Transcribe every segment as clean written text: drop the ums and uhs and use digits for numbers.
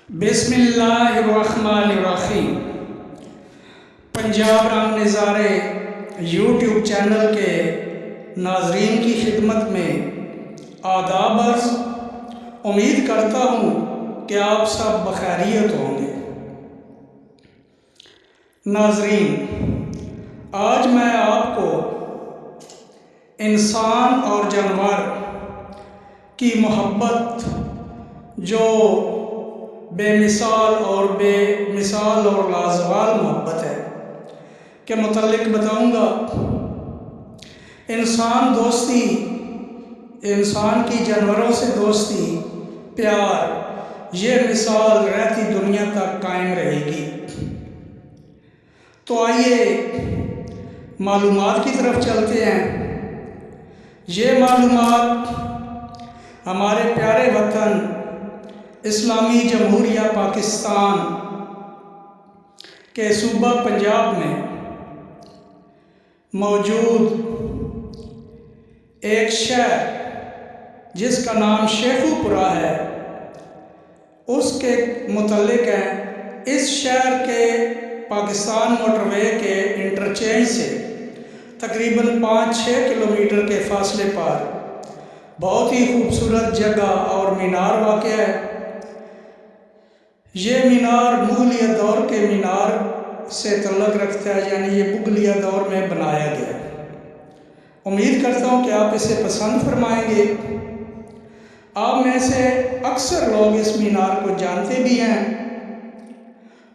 بسم اللہ الرحمن الرحیم۔ پنجاب رنگ نظارے یوٹیوب چینل کے ناظرین کی خدمت میں آداب عرض۔ امید کرتا ہوں کہ آپ سب بخیریت ہوں گے۔ ناظرین، آج میں آپ کو انسان اور جانور کی محبت جو بے مثال اور لازوال محبت ہے کے متعلق بتاؤں گا۔ انسان دوستی، انسان کی جانوروں سے دوستی، پیار، یہ مثال رہتی دنیا تک قائم رہے گی۔ تو آئیے معلومات کی طرف چلتے ہیں۔ یہ معلومات ہمارے پیارے وطن اسلامی جمہوریہ پاکستان کے صوبہ پنجاب میں موجود ایک شہر جس کا نام شیخو پورہ ہے، اس کے متعلق ہے۔ اس شہر کے پاکستان موٹر وے کے انٹرچینج سے تقریباً 5-6 کلومیٹر کے فاصلے پر بہت ہی خوبصورت جگہ اور مینار واقع ہے۔ یہ مینار مغلیہ دور کے مینار سے تعلق رکھتا ہے، یعنی یہ مغلیہ دور میں بنایا گیا ہے۔ امید کرتا ہوں کہ آپ اسے پسند فرمائیں گے۔ آپ میں سے اکثر لوگ اس مینار کو جانتے بھی ہیں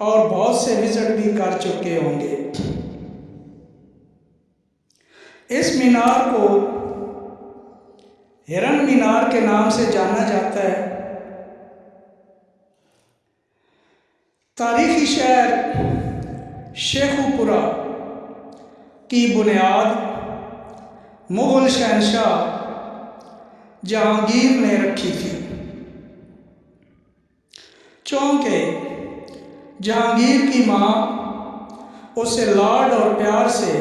اور بہت سے وزٹ بھی کر چکے ہوں گے۔ اس مینار کو ہرن مینار کے نام سے جانا جاتا ہے۔ تاریخی شہر شیخو پورہ کی بنیاد مغل شہنشاہ جہانگیر نے رکھی تھی، چونکہ جہانگیر کی ماں اسے لاڈ اور پیار سے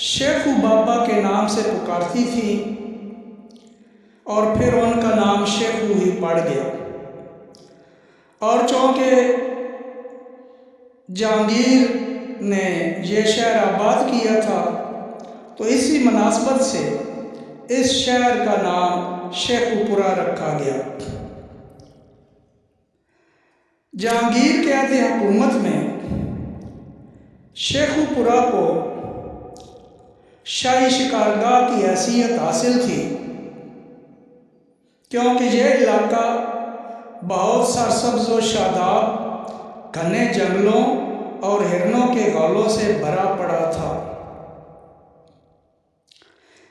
شیخو بابا کے نام سے پکارتی تھی اور پھر ان کا نام شیخو ہی پڑ گیا۔ اور چونکہ جہانگیر نے یہ شہر آباد کیا تھا تو اسی مناسبت سے اس شہر کا نام شیخو پورہ رکھا گیا۔ جہانگیر کے عہد حکومت میں شیخو پورہ کو شاہی شکارگاہ کی حیثیت حاصل تھی، کیونکہ یہ علاقہ بہت سرسبز و شاداب گھنے جنگلوں اور ہرنوں کے غولوں سے بھرا پڑا تھا۔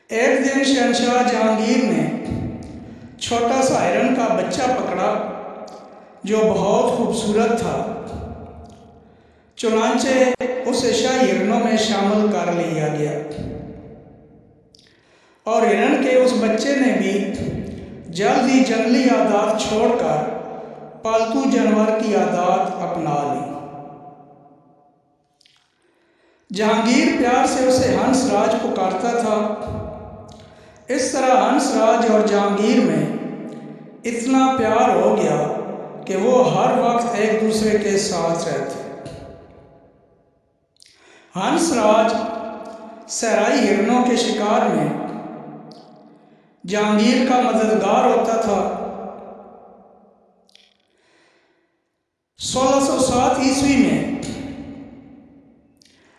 ایک دن شہنشاہ جہانگیر نے چھوٹا سا ہرن کا بچہ پکڑا جو بہت خوبصورت تھا، چنانچہ اسے شاہی ہرنوں میں شامل کر لیا گیا اور ہرن کے اس بچے نے بھی جلد ہی جنگلی عادات چھوڑ کر پالتو جانور کی عادات اپنا لی۔ جہانگیر پیار سے اسے ہنس راج پکارتا تھا۔ اس طرح ہنس راج اور جہانگیر میں اتنا پیار ہو گیا کہ وہ ہر وقت ایک دوسرے کے ساتھ رہتے۔ ہنس راج صحرائی ہرنوں کے شکار میں جہانگیر کا مددگار ہوتا تھا۔ 1607 عیسوی میں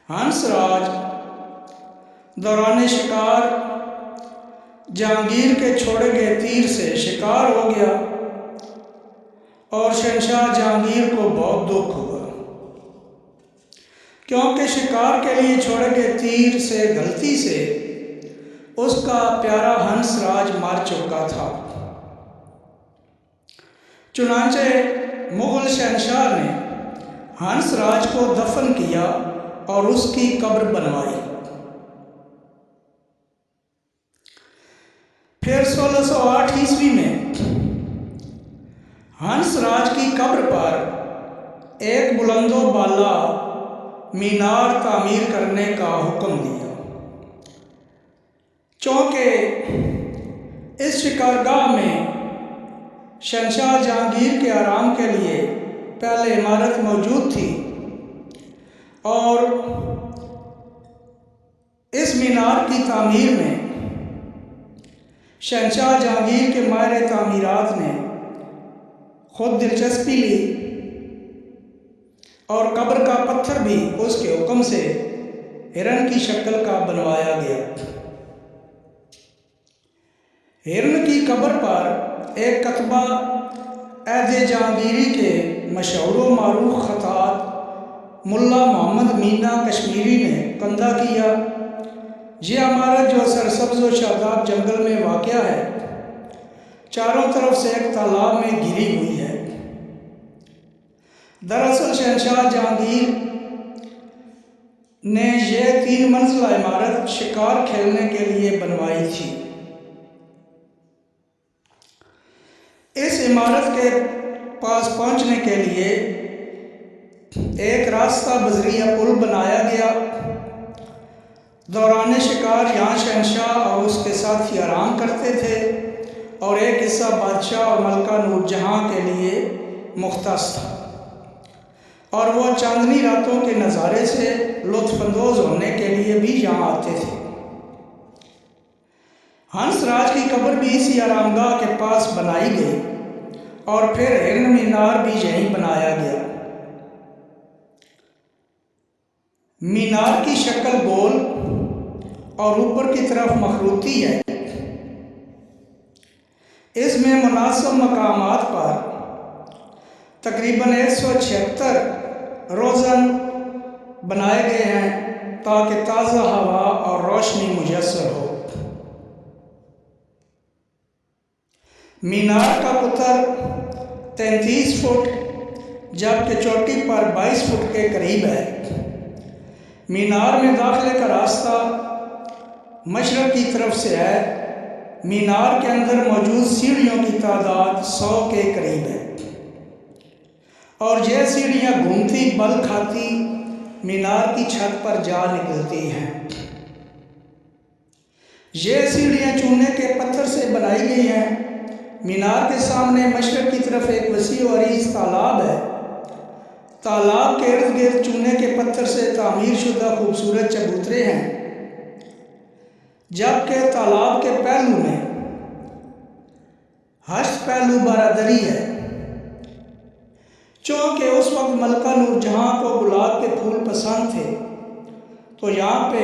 ہنس راج دوران شکار جہانگیر کے چھوڑے گئے تیر سے شکار ہو گیا اور شہنشاہ جہانگیر کو بہت دکھ ہوا، کیونکہ شکار کے لیے چھوڑے گئے تیر سے غلطی سے اس کا پیارا ہنس راج مر چکا تھا۔ چنانچہ مغل شہنشاہ نے ہنس راج کو دفن کیا اور اس کی قبر بنوائی۔ پھر 1608 عیسوی میں ہنس راج کی قبر پر ایک بلند و بالا مینار تعمیر کرنے کا حکم دیا، چونکہ اس شکارگاہ میں شہنشاہ جہانگیر کے آرام کے لیے پہلے عمارت موجود تھی اور اس مینار کی تعمیر میں شہنشاہ جہانگیر کے ماہر تعمیرات نے خود دلچسپی لی اور قبر کا پتھر بھی اس کے حکم سے ہرن کی شکل کا بنوایا گیا۔ ہرن کی قبر پر ایک کتبہ عہد جہانگیری کے مشہور و معروف خطاط ملا محمد مینا کشمیری نے کندہ کیا۔ یہ عمارت جو سرسبز و شاداب جنگل میں واقع ہے، چاروں طرف سے ایک تالاب میں گھری ہوئی ہے۔ دراصل شہنشاہ جہانگیر نے یہ 3 منزلہ عمارت شکار کھیلنے کے لیے بنوائی تھی۔ اس عمارت کے پاس پہنچنے کے لیے ایک راستہ بذریعہ پل بنایا گیا۔ دوران شکار یہاں شہنشاہ اور اس کے ساتھی آرام کرتے تھے اور ایک حصہ بادشاہ اور ملکہ نور جہاں کے لیے مختص تھا، اور وہ چاندنی راتوں کے نظارے سے لطف اندوز ہونے کے لیے بھی یہاں آتے تھے۔ ہنس راج کی قبر بھی اسی آرامگاہ کے پاس بنائی گئی اور پھر ہرن مینار بھی یہیں بنایا گیا۔ مینار کی شکل گول اور اوپر کی طرف مخروطی ہے۔ اس میں مناسب مقامات پر تقریباً 176 روزن بنائے گئے ہیں تاکہ تازہ ہوا اور روشنی میسر ہو۔ مینار کا قطر 33 فٹ جبکہ چوٹی پر 22 فٹ کے قریب ہے۔ مینار میں داخلے کا راستہ مشرق کی طرف سے ہے۔ مینار کے اندر موجود سیڑھیوں کی تعداد 100 کے قریب ہے اور یہ سیڑھیاں گھومتی بل کھاتی مینار کی چھت پر جا نکلتی ہیں۔ یہ سیڑھیاں چونے کے پتھر سے بنائی گئی ہیں۔ مینار کے سامنے مشرق کی طرف ایک وسیع و عریض تالاب ہے۔ تالاب کے ارد گرد چونے کے پتھر سے تعمیر شدہ خوبصورت چبوترے ہیں، جبکہ تالاب کے پہلو میں 8 پہلو برادری ہے۔ چونکہ اس وقت ملکہ نور جہاں کو گلاب کے پھول پسند تھے تو یہاں پہ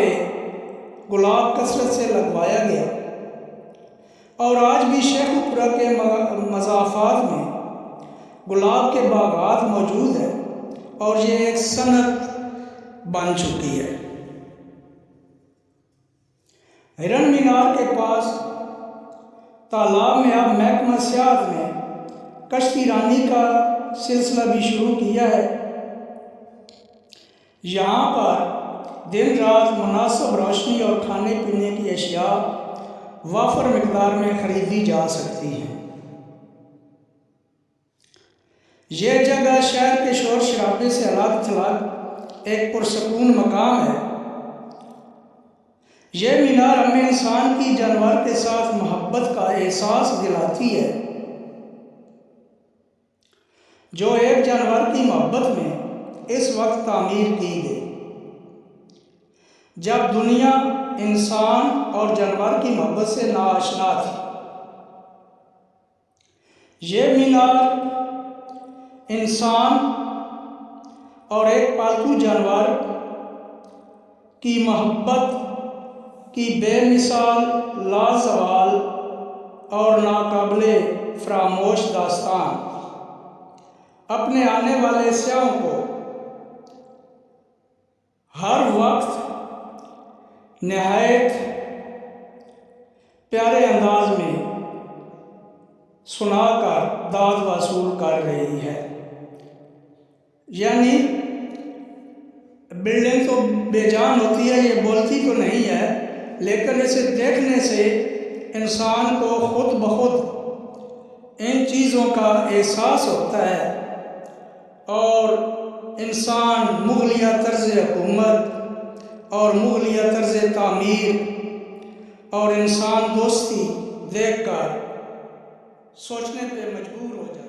گلاب کثرت سے لگوایا گیا، اور آج بھی شیخوپورہ کے مضافات میں گلاب کے باغات موجود ہیں اور یہ ایک صنعت بن چکی ہے۔ ہرن مینار کے پاس تالاب میں اب محکمہ سیاحت نے کشتی رانی کا سلسلہ بھی شروع کیا ہے۔ یہاں پر دن رات مناسب روشنی اور کھانے پینے کی اشیاء وافر مقدار میں خریدی جا سکتی ہیں۔ یہ جگہ شہر کے شور شرابے سے الگ تھلگ ایک پرسکون مقام ہے۔ یہ مینار ہمیں انسان کی جانور کے ساتھ محبت کا احساس دلاتی ہے، جو ایک جانور کی محبت میں اس وقت تعمیر کی گئی جب دنیا انسان اور جانور کی محبت سے ناآشنا تھی۔ یہ مینار انسان اور ایک پالتو جانور کی محبت کی بے مثال، لازوال اور ناقابل فراموش داستان اپنے آنے والے سیاحوں کو ہر وقت نہایت پیارے انداز میں سنا کر داد وصول کر رہی ہے۔ یعنی بلڈنگ تو بے جان ہوتی ہے، یہ بولتی تو نہیں ہے، لیکن اسے دیکھنے سے انسان کو خود بخود ان چیزوں کا احساس ہوتا ہے اور انسان مغلیہ طرز حکومت اور مغلیہ طرز تعمیر اور انسان دوستی دیکھ کر سوچنے پہ مجبور ہو جاتے ہیں۔